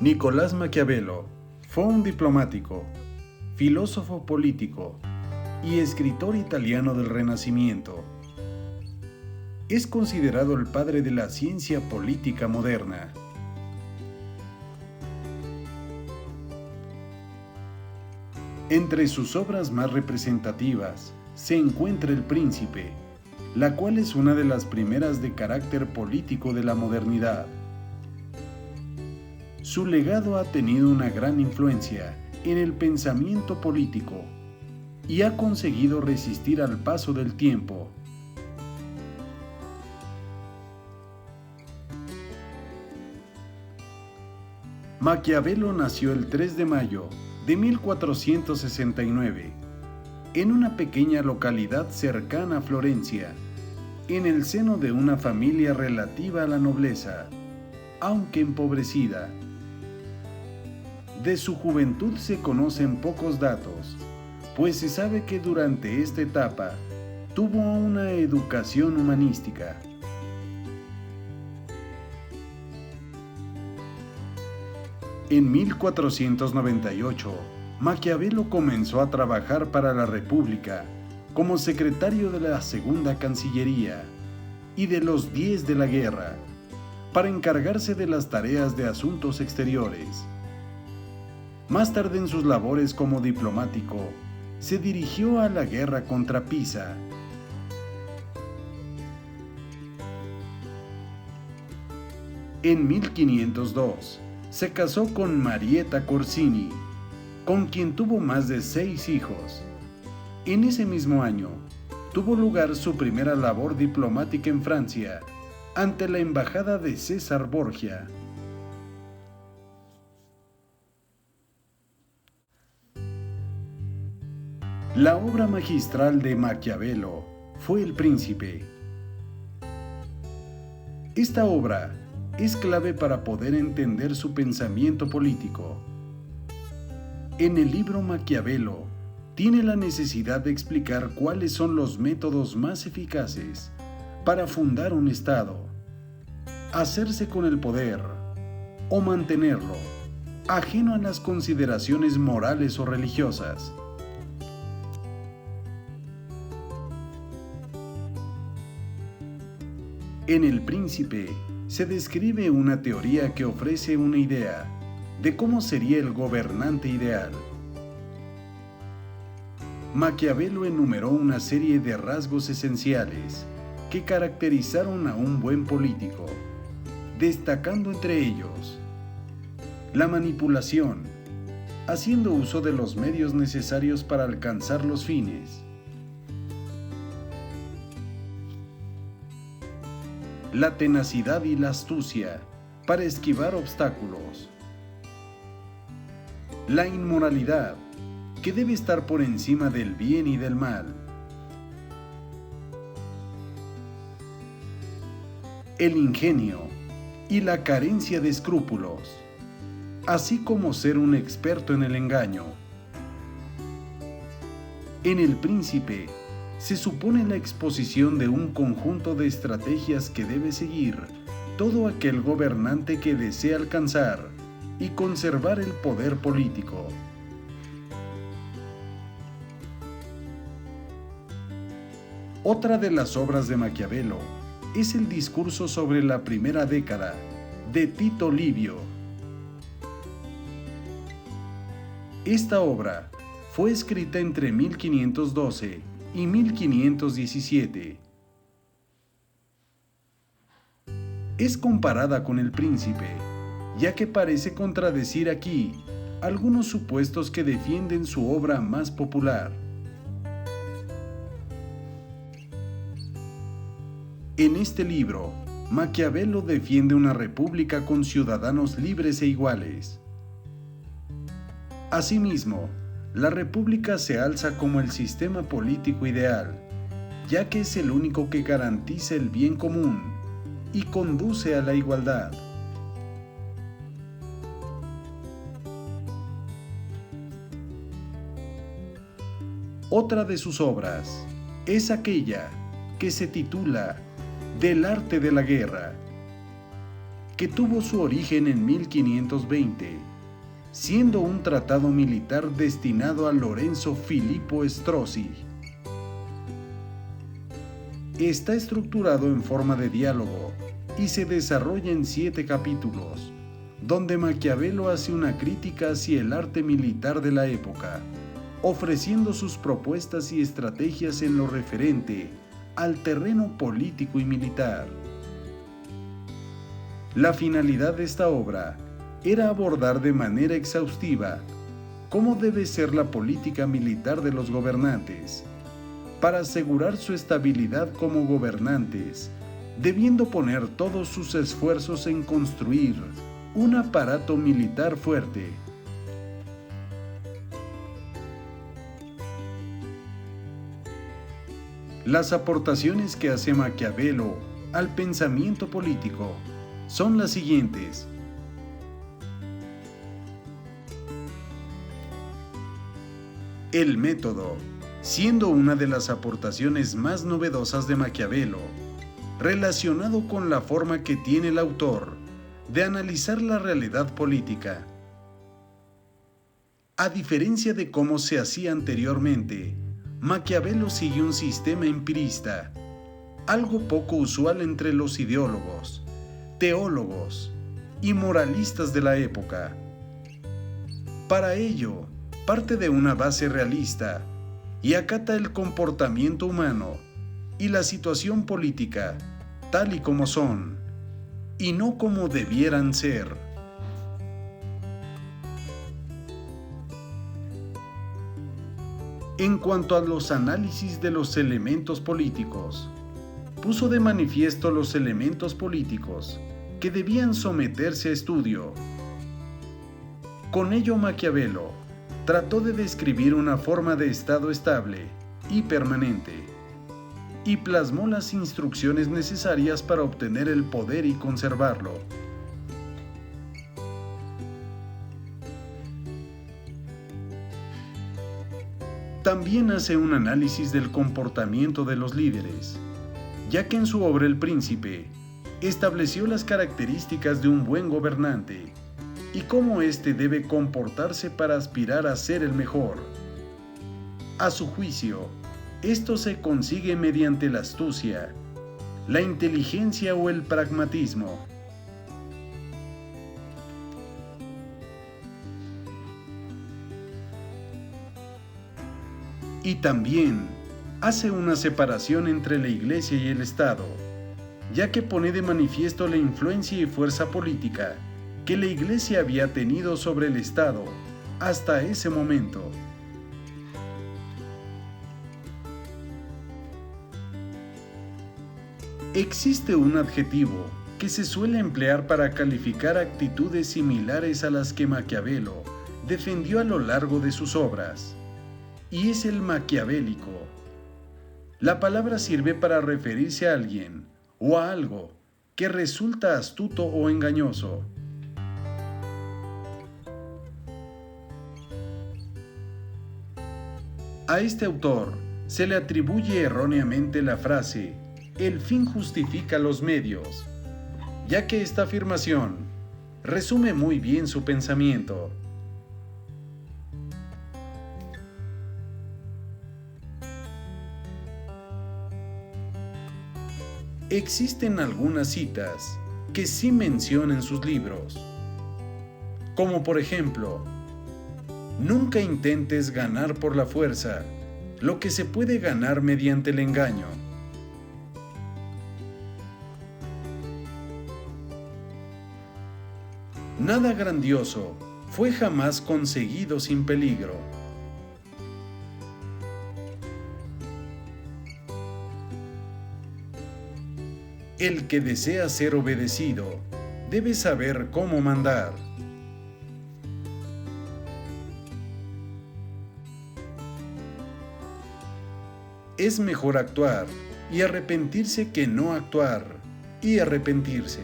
Nicolás Maquiavelo fue un diplomático, filósofo político y escritor italiano del Renacimiento. Es considerado el padre de la ciencia política moderna. Entre sus obras más representativas se encuentra El Príncipe, la cual es una de las primeras de carácter político de la modernidad. Su legado ha tenido una gran influencia en el pensamiento político y ha conseguido resistir al paso del tiempo. Maquiavelo nació el 3 de mayo de 1469 en una pequeña localidad cercana a Florencia, en el seno de una familia relativa a la nobleza, aunque empobrecida. De su juventud se conocen pocos datos, pues se sabe que durante esta etapa tuvo una educación humanística. En 1498, Maquiavelo comenzó a trabajar para la República como secretario de la Segunda Cancillería y de los 10 de la guerra, para encargarse de las tareas de asuntos exteriores. Más tarde en sus labores como diplomático, se dirigió a la guerra contra Pisa. En 1502, se casó con Marietta Corsini, con quien tuvo más de 6 hijos. En ese mismo año, tuvo lugar su primera labor diplomática en Francia, ante la embajada de César Borgia. La obra magistral de Maquiavelo fue El Príncipe. Esta obra es clave para poder entender su pensamiento político. En el libro Maquiavelo tiene la necesidad de explicar cuáles son los métodos más eficaces para fundar un Estado, hacerse con el poder o mantenerlo, ajeno a las consideraciones morales o religiosas. En El Príncipe se describe una teoría que ofrece una idea de cómo sería el gobernante ideal. Maquiavelo enumeró una serie de rasgos esenciales que caracterizaron a un buen político, destacando entre ellos la manipulación, haciendo uso de los medios necesarios para alcanzar los fines, la tenacidad y la astucia para esquivar obstáculos, la inmoralidad, que debe estar por encima del bien y del mal, el ingenio y la carencia de escrúpulos, así como ser un experto en el engaño. En El Príncipe se supone la exposición de un conjunto de estrategias que debe seguir todo aquel gobernante que desea alcanzar y conservar el poder político. Otra de las obras de Maquiavelo es el discurso sobre la primera década de Tito Livio. Esta obra fue escrita entre 1512 y 1517. Es comparada con El Príncipe, ya que parece contradecir aquí algunos supuestos que defienden su obra más popular. En este libro, Maquiavelo defiende una república con ciudadanos libres e iguales. Asimismo, la república se alza como el sistema político ideal, ya que es el único que garantiza el bien común y conduce a la igualdad. Otra de sus obras es aquella que se titula Del arte de la guerra, que tuvo su origen en 1520, siendo un tratado militar destinado a Lorenzo Filippo Strozzi. Está estructurado en forma de diálogo y se desarrolla en 7 capítulos, donde Maquiavelo hace una crítica hacia el arte militar de la época, ofreciendo sus propuestas y estrategias en lo referente al terreno político y militar. La finalidad de esta obra era abordar de manera exhaustiva cómo debe ser la política militar de los gobernantes, para asegurar su estabilidad como gobernantes, debiendo poner todos sus esfuerzos en construir un aparato militar fuerte. Las aportaciones que hace Maquiavelo al pensamiento político son las siguientes. El método, siendo una de las aportaciones más novedosas de Maquiavelo, relacionado con la forma que tiene el autor de analizar la realidad política. A diferencia de cómo se hacía anteriormente, Maquiavelo sigue un sistema empirista, algo poco usual entre los ideólogos, teólogos y moralistas de la época. Para ello, parte de una base realista y acata el comportamiento humano y la situación política tal y como son, y no como debieran ser. En cuanto a los análisis de los elementos políticos, puso de manifiesto los elementos políticos que debían someterse a estudio. Con ello Maquiavelo trató de describir una forma de estado estable y permanente, y plasmó las instrucciones necesarias para obtener el poder y conservarlo. También hace un análisis del comportamiento de los líderes, ya que en su obra El Príncipe estableció las características de un buen gobernante y cómo éste debe comportarse para aspirar a ser el mejor. A su juicio, esto se consigue mediante la astucia, la inteligencia o el pragmatismo. Y también hace una separación entre la Iglesia y el Estado, ya que pone de manifiesto la influencia y fuerza política que la Iglesia había tenido sobre el Estado hasta ese momento. Existe un adjetivo que se suele emplear para calificar actitudes similares a las que Maquiavelo defendió a lo largo de sus obras, y es el maquiavélico. La palabra sirve para referirse a alguien o a algo que resulta astuto o engañoso. A este autor se le atribuye erróneamente la frase "el fin justifica los medios", ya que esta afirmación resume muy bien su pensamiento. Existen algunas citas que sí menciona en sus libros, como por ejemplo: nunca intentes ganar por la fuerza lo que se puede ganar mediante el engaño. Nada grandioso fue jamás conseguido sin peligro. El que desea ser obedecido debe saber cómo mandar. Es mejor actuar y arrepentirse que no actuar y arrepentirse.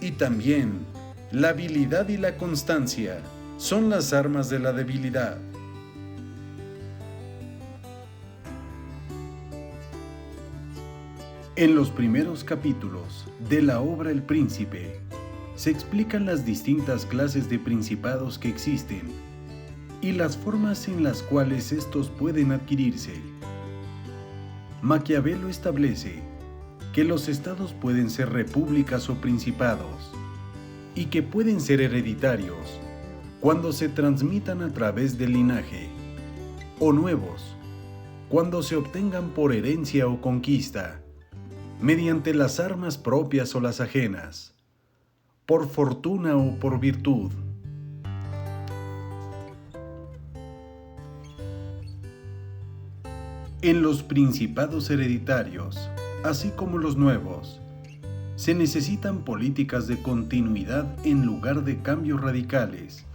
Y también, la habilidad y la constancia son las armas de la debilidad. En los primeros capítulos de la obra El Príncipe, se explican las distintas clases de principados que existen y las formas en las cuales estos pueden adquirirse. Maquiavelo establece que los estados pueden ser repúblicas o principados y que pueden ser hereditarios cuando se transmitan a través del linaje, o nuevos cuando se obtengan por herencia o conquista, mediante las armas propias o las ajenas, por fortuna o por virtud. En los principados hereditarios, así como los nuevos, se necesitan políticas de continuidad en lugar de cambios radicales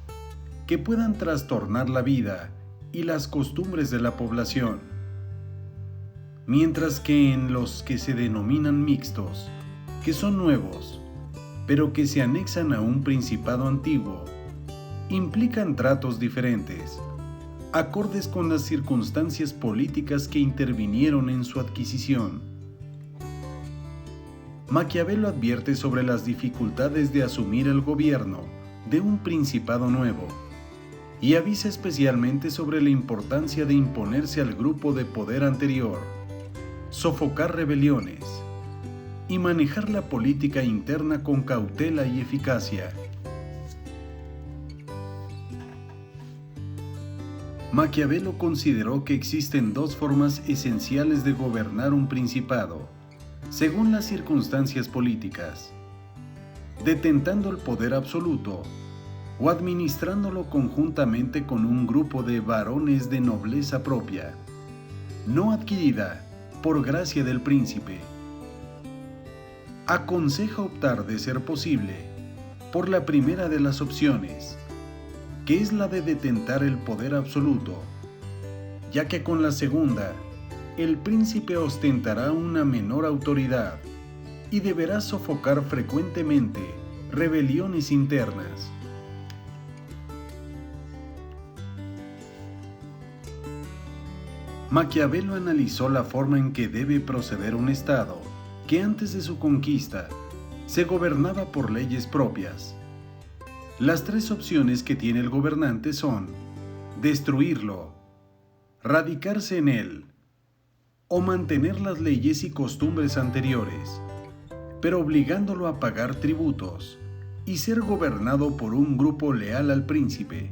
que puedan trastornar la vida y las costumbres de la población, mientras que en los que se denominan mixtos, que son nuevos, pero que se anexan a un principado antiguo, implican tratos diferentes, acordes con las circunstancias políticas que intervinieron en su adquisición. Maquiavelo advierte sobre las dificultades de asumir el gobierno de un principado nuevo y avisa especialmente sobre la importancia de imponerse al grupo de poder anterior, sofocar rebeliones y manejar la política interna con cautela y eficacia. Maquiavelo consideró que existen dos formas esenciales de gobernar un principado, según las circunstancias políticas: detentando el poder absoluto o administrándolo conjuntamente con un grupo de varones de nobleza propia, no adquirida por gracia del príncipe. Aconseja optar, de ser posible, por la primera de las opciones, que es la de detentar el poder absoluto, ya que con la segunda, el príncipe ostentará una menor autoridad y deberá sofocar frecuentemente rebeliones internas. Maquiavelo analizó la forma en que debe proceder un Estado que antes de su conquista se gobernaba por leyes propias. Las tres opciones que tiene el gobernante son destruirlo, radicarse en él o mantener las leyes y costumbres anteriores, pero obligándolo a pagar tributos y ser gobernado por un grupo leal al príncipe.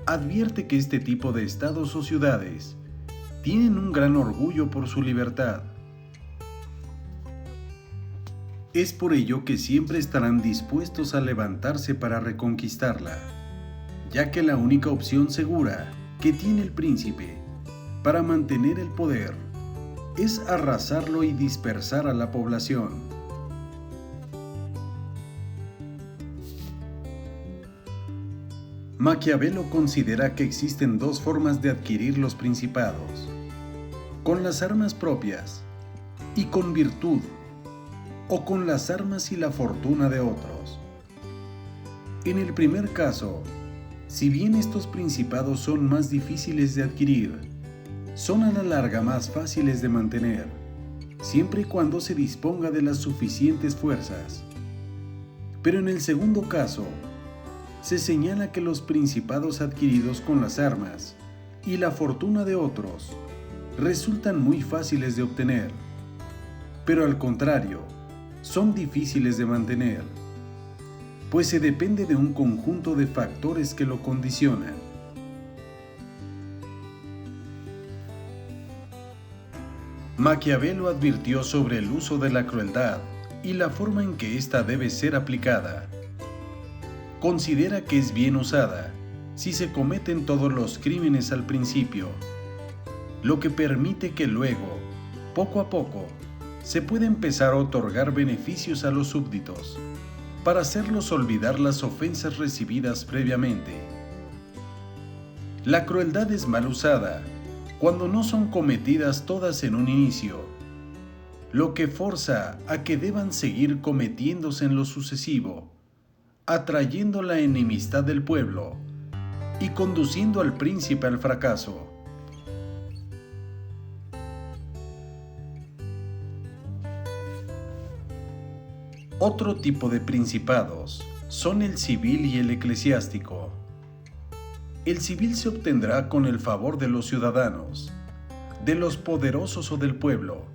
Advierte que este tipo de estados o ciudades tienen un gran orgullo por su libertad. Es por ello que siempre estarán dispuestos a levantarse para reconquistarla, ya que la única opción segura que tiene el príncipe para mantener el poder es arrasarlo y dispersar a la población. Maquiavelo considera que existen dos formas de adquirir los principados: con las armas propias y con virtud, o con las armas y la fortuna de otros. En el primer caso, si bien estos principados son más difíciles de adquirir, son a la larga más fáciles de mantener, siempre y cuando se disponga de las suficientes fuerzas. Pero en el segundo caso, se señala que los principados adquiridos con las armas y la fortuna de otros resultan muy fáciles de obtener, pero al contrario, son difíciles de mantener, pues se depende de un conjunto de factores que lo condicionan. Maquiavelo advirtió sobre el uso de la crueldad y la forma en que ésta debe ser aplicada. Considera que es bien usada si se cometen todos los crímenes al principio, lo que permite que luego, poco a poco, se pueda empezar a otorgar beneficios a los súbditos, para hacerlos olvidar las ofensas recibidas previamente. La crueldad es mal usada cuando no son cometidas todas en un inicio, lo que forza a que deban seguir cometiéndose en lo sucesivo, atrayendo la enemistad del pueblo y conduciendo al príncipe al fracaso. Otro tipo de principados son el civil y el eclesiástico. El civil se obtendrá con el favor de los ciudadanos, de los poderosos o del pueblo.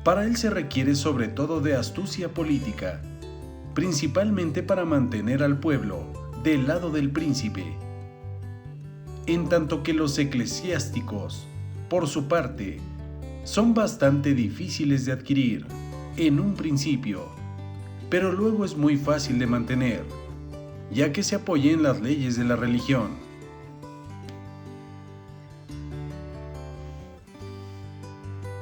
Para él se requiere sobre todo de astucia política, principalmente para mantener al pueblo del lado del príncipe. En tanto que los eclesiásticos, por su parte, son bastante difíciles de adquirir en un principio, pero luego es muy fácil de mantener, ya que se apoya en las leyes de la religión.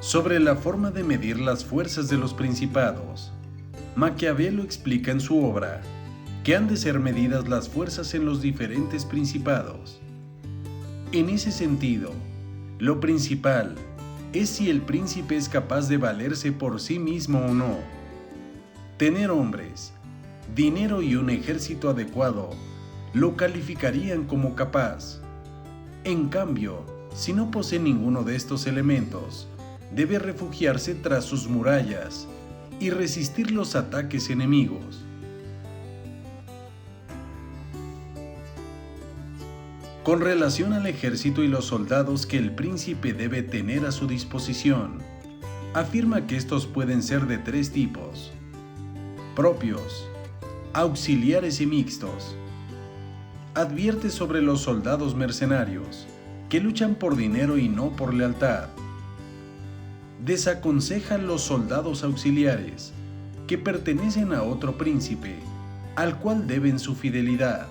Sobre la forma de medir las fuerzas de los principados, Maquiavelo explica en su obra que han de ser medidas las fuerzas en los diferentes principados. En ese sentido, lo principal es si el príncipe es capaz de valerse por sí mismo o no. Tener hombres, dinero y un ejército adecuado lo calificarían como capaz. En cambio, si no posee ninguno de estos elementos, debe refugiarse tras sus murallas y resistir los ataques enemigos. Con relación al ejército y los soldados que el príncipe debe tener a su disposición, afirma que estos pueden ser de 3 tipos: propios, auxiliares y mixtos. Advierte sobre los soldados mercenarios, que luchan por dinero y no por lealtad. Desaconseja los soldados auxiliares, que pertenecen a otro príncipe, al cual deben su fidelidad.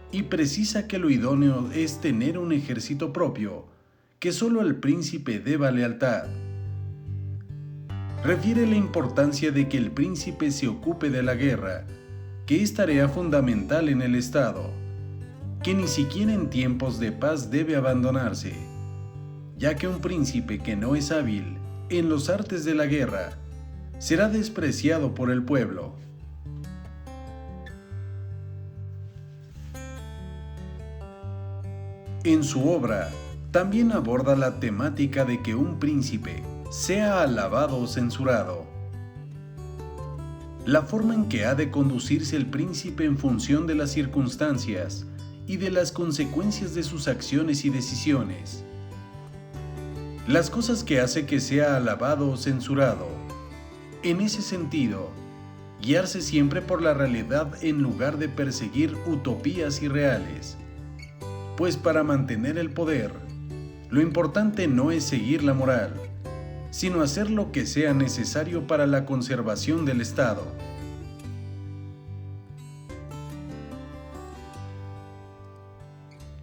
Y precisa que lo idóneo es tener un ejército propio, que solo al príncipe deba lealtad. Refiere la importancia de que el príncipe se ocupe de la guerra, que es tarea fundamental en el Estado, que ni siquiera en tiempos de paz debe abandonarse, ya que un príncipe que no es hábil en los artes de la guerra será despreciado por el pueblo. En su obra, también aborda la temática de que un príncipe sea alabado o censurado. La forma en que ha de conducirse el príncipe en función de las circunstancias y de las consecuencias de sus acciones y decisiones. Las cosas que hace que sea alabado o censurado. En ese sentido, guiarse siempre por la realidad en lugar de perseguir utopías irreales. Pues para mantener el poder, lo importante no es seguir la moral, sino hacer lo que sea necesario para la conservación del Estado.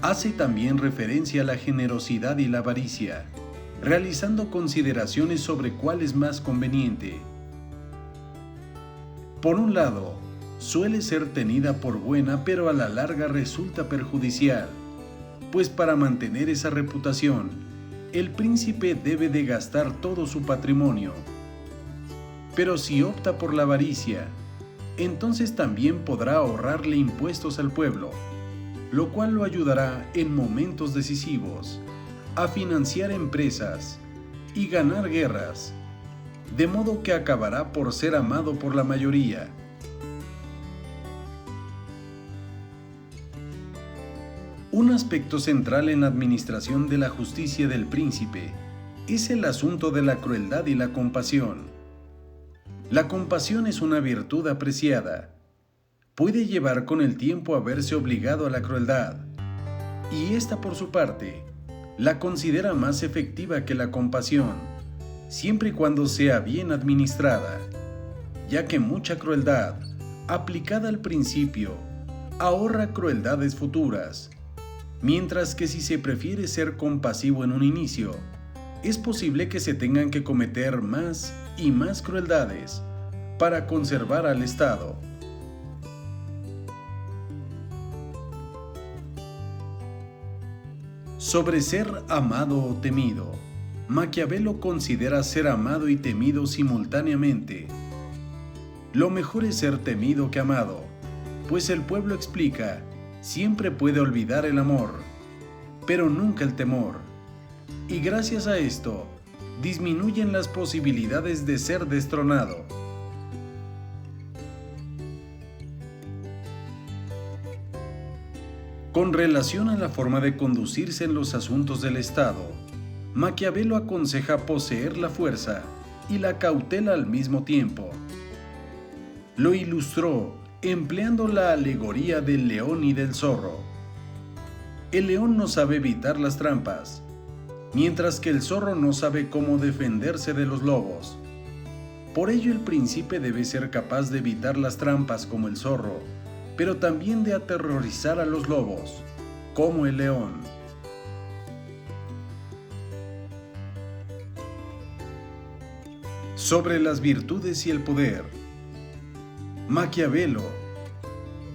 Hace también referencia a la generosidad y la avaricia, realizando consideraciones sobre cuál es más conveniente. Por un lado, suele ser tenida por buena, pero a la larga resulta perjudicial, pues para mantener esa reputación, el príncipe debe de gastar todo su patrimonio. Pero si opta por la avaricia, entonces también podrá ahorrarle impuestos al pueblo, lo cual lo ayudará en momentos decisivos a financiar empresas y ganar guerras, de modo que acabará por ser amado por la mayoría. Un aspecto central en la administración de la justicia del príncipe es el asunto de la crueldad y la compasión. La compasión es una virtud apreciada. Puede llevar con el tiempo a verse obligado a la crueldad, y esta por su parte la considera más efectiva que la compasión, siempre y cuando sea bien administrada, ya que mucha crueldad, aplicada al principio, ahorra crueldades futuras, mientras que si se prefiere ser compasivo en un inicio, es posible que se tengan que cometer más y más crueldades para conservar al Estado. Sobre ser amado o temido, Maquiavelo considera ser amado y temido simultáneamente. Lo mejor es ser temido que amado, pues el pueblo, explica, siempre puede olvidar el amor, pero nunca el temor, y gracias a esto disminuyen las posibilidades de ser destronado. Con relación a la forma de conducirse en los asuntos del Estado, Maquiavelo aconseja poseer la fuerza y la cautela al mismo tiempo. Lo ilustró empleando la alegoría del león y del zorro. El león no sabe evitar las trampas, mientras que el zorro no sabe cómo defenderse de los lobos. Por ello el príncipe debe ser capaz de evitar las trampas como el zorro, pero también de aterrorizar a los lobos, como el león. Sobre las virtudes y el poder, Maquiavelo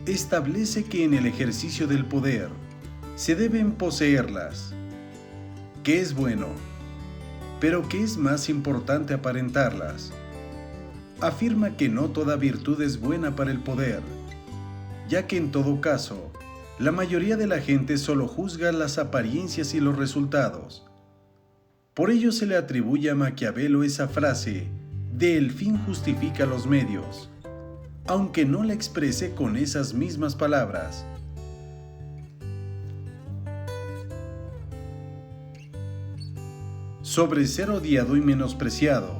establece que en el ejercicio del poder se deben poseerlas, que es bueno, pero que es más importante aparentarlas. Afirma que no toda virtud es buena para el poder, ya que en todo caso, la mayoría de la gente solo juzga las apariencias y los resultados. Por ello se le atribuye a Maquiavelo esa frase de "el fin justifica los medios", aunque no la exprese con esas mismas palabras. Sobre ser odiado y menospreciado,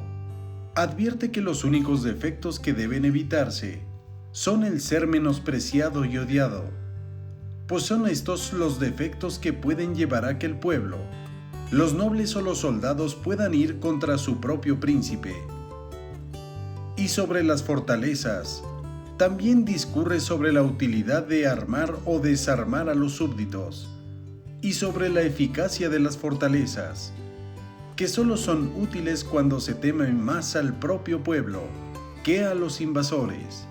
advierte que los únicos defectos que deben evitarse son el ser menospreciado y odiado, pues son estos los defectos que pueden llevar a que el pueblo, los nobles o los soldados puedan ir contra su propio príncipe. Y sobre las fortalezas, también discurre sobre la utilidad de armar o desarmar a los súbditos, y sobre la eficacia de las fortalezas, que solo son útiles cuando se teme más al propio pueblo que a los invasores.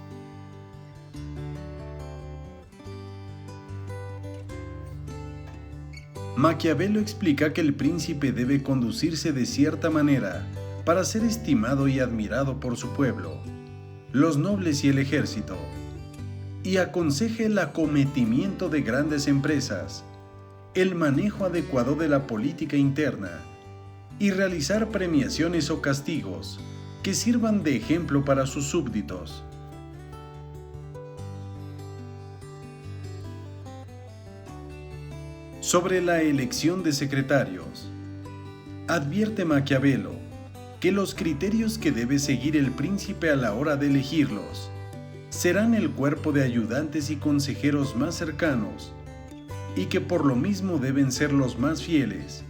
Maquiavelo explica que el príncipe debe conducirse de cierta manera para ser estimado y admirado por su pueblo, los nobles y el ejército, y aconseja el acometimiento de grandes empresas, el manejo adecuado de la política interna y realizar premiaciones o castigos que sirvan de ejemplo para sus súbditos. Sobre la elección de secretarios, advierte Maquiavelo que los criterios que debe seguir el príncipe a la hora de elegirlos serán el cuerpo de ayudantes y consejeros más cercanos, y que por lo mismo deben ser los más fieles,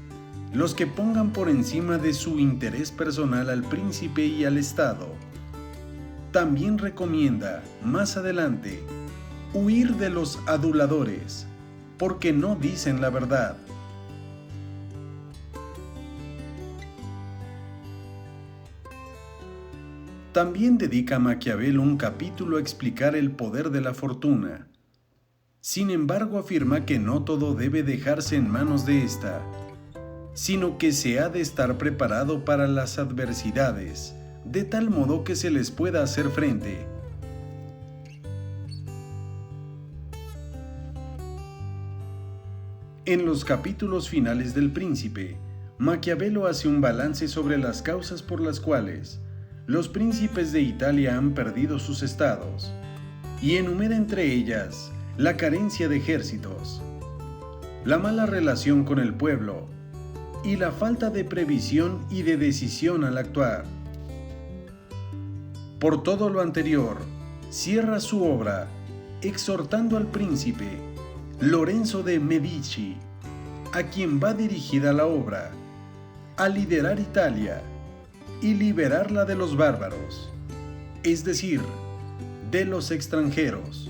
los que pongan por encima de su interés personal al príncipe y al Estado. También recomienda, más adelante, huir de los aduladores, porque no dicen la verdad. También dedica Maquiavelo un capítulo a explicar el poder de la fortuna. Sin embargo, afirma que no todo debe dejarse en manos de ésta, sino que se ha de estar preparado para las adversidades, de tal modo que se les pueda hacer frente. En los capítulos finales del Príncipe, Maquiavelo hace un balance sobre las causas por las cuales los príncipes de Italia han perdido sus estados, y enumera entre ellas la carencia de ejércitos, la mala relación con el pueblo y la falta de previsión y de decisión al actuar. Por todo lo anterior, cierra su obra exhortando al príncipe Lorenzo de Medici, a quien va dirigida la obra, a liderar Italia y liberarla de los bárbaros, es decir, de los extranjeros.